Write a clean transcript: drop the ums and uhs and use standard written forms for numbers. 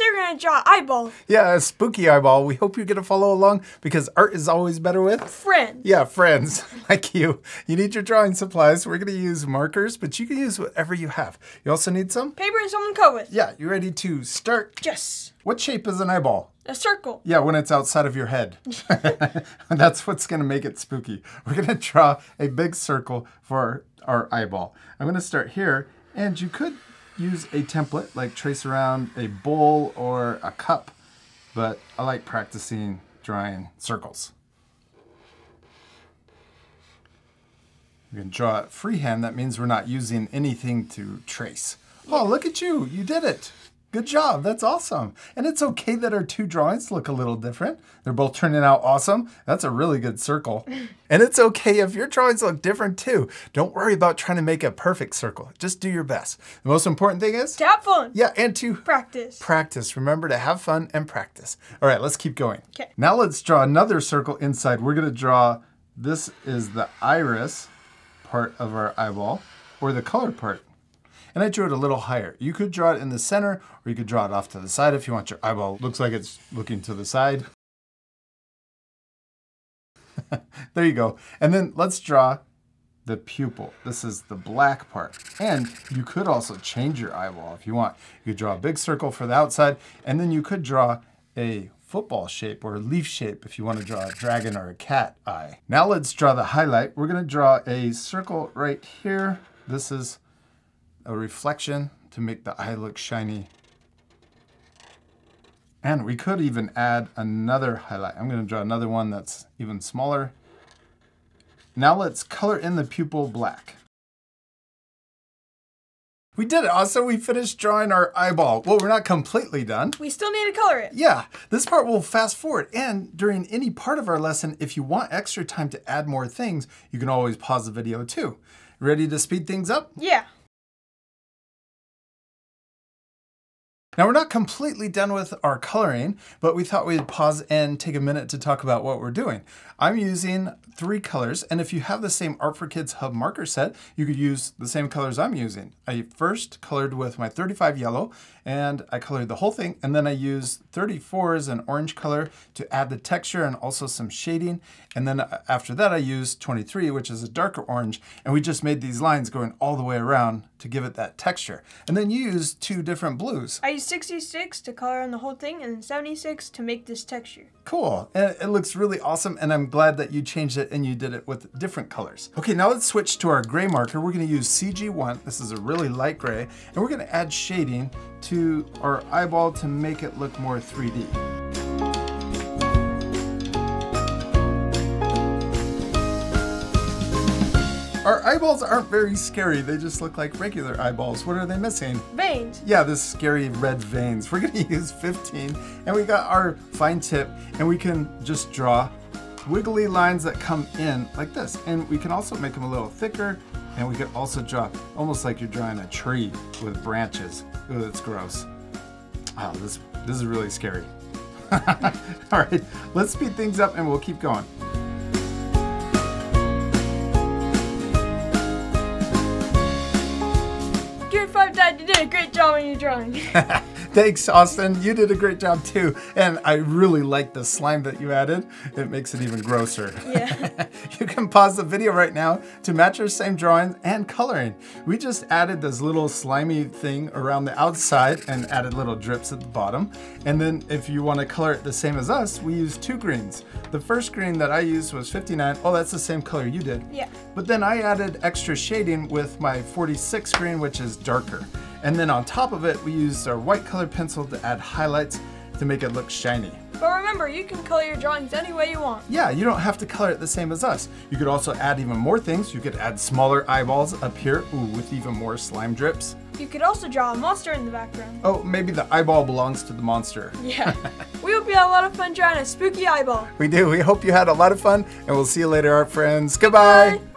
Today we're going to draw eyeball. Yeah, a spooky eyeball. We hope you're going to follow along because art is always better with friends. Yeah, friends like you. You need your drawing supplies. We're going to use markers, but you can use whatever you have. You also need some paper and something to color with. Yeah, you ready to start? Yes. What shape is an eyeball? A circle. Yeah, when it's outside of your head. That's what's going to make it spooky. We're going to draw a big circle for our eyeball. I'm going to start here, and you could use a template, like trace around a bowl or a cup, but I like practicing drawing circles. You can draw it freehand. That means we're not using anything to trace. Oh, look at you. You did it. Good job. That's awesome. And it's okay that our two drawings look a little different. They're both turning out awesome. That's a really good circle. And it's okay if your drawings look different too. Don't worry about trying to make a perfect circle. Just do your best. The most important thing is to have fun. Yeah, and to practice. Practice. Remember to have fun and practice. All right, let's keep going. Okay. Now let's draw another circle inside. We're going to draw, this is the iris part of our eyeball, or the color part. And I drew it a little higher. You could draw it in the center, or you could draw it off to the side if you want your eyeball looks like it's looking to the side. There you go. And then let's draw the pupil. This is the black part. And you could also change your eyeball if you want. You could draw a big circle for the outside, and then you could draw a football shape or a leaf shape if you want to draw a dragon or a cat eye. Now let's draw the highlight. We're going to draw a circle right here. This is a reflection to make the eye look shiny. And we could even add another highlight. I'm going to draw another one that's even smaller. Now let's color in the pupil black. We did it. Also, we finished drawing our eyeball. Well, we're not completely done. We still need to color it. Yeah, this part will fast forward. And during any part of our lesson, if you want extra time to add more things, you can always pause the video too. Ready to speed things up? Yeah. Now, we're not completely done with our coloring, but we thought we'd pause and take a minute to talk about what we're doing. I'm using 3 colors, and if you have the same Art for Kids Hub marker set, you could use the same colors I'm using. I first colored with my 35 yellow, and I colored the whole thing, and then I used 34 as an orange color to add the texture and also some shading, and then after that I used 23, which is a darker orange, and we just made these lines going all the way around to give it that texture. And then you used 2 different blues. I used 66 to color on the whole thing and 76 to make this texture. Cool. And it looks really awesome, and I'm glad that you changed it and you did it with different colors. Okay, now let's switch to our gray marker. We're going to use CG1. This is a really light gray, and we're going to add shading to our eyeball to make it look more 3D. Our eyeballs aren't very scary. They just look like regular eyeballs. What are they missing? Veins. Yeah, this scary red veins. We're gonna use 15, and we got our fine tip, and we can just draw wiggly lines that come in like this. And we can also make them a little thicker, and we could also draw almost like you're drawing a tree with branches. Ooh, that's gross. Oh, this is really scary. All right, let's speed things up and we'll keep going. Dad, you did a great job on your drawing. Thanks, Austin. You did a great job too. And I really like the slime that you added. It makes it even grosser. Yeah. You can pause the video right now to match your same drawing and coloring. We just added this little slimy thing around the outside and added little drips at the bottom. And then if you want to color it the same as us, we used 2 greens. The first green that I used was 59. Oh, that's the same color you did. Yeah. But then I added extra shading with my 46 green, which is darker. And then on top of it, we used our white colored pencil to add highlights to make it look shiny. But remember, you can color your drawings any way you want. Yeah, you don't have to color it the same as us. You could also add even more things. You could add smaller eyeballs up here, ooh, with even more slime drips. You could also draw a monster in the background. Oh, maybe the eyeball belongs to the monster. Yeah. We hope you had a lot of fun drawing a spooky eyeball. We do. We hope you had a lot of fun, and we'll see you later, art friends. Goodbye. Bye.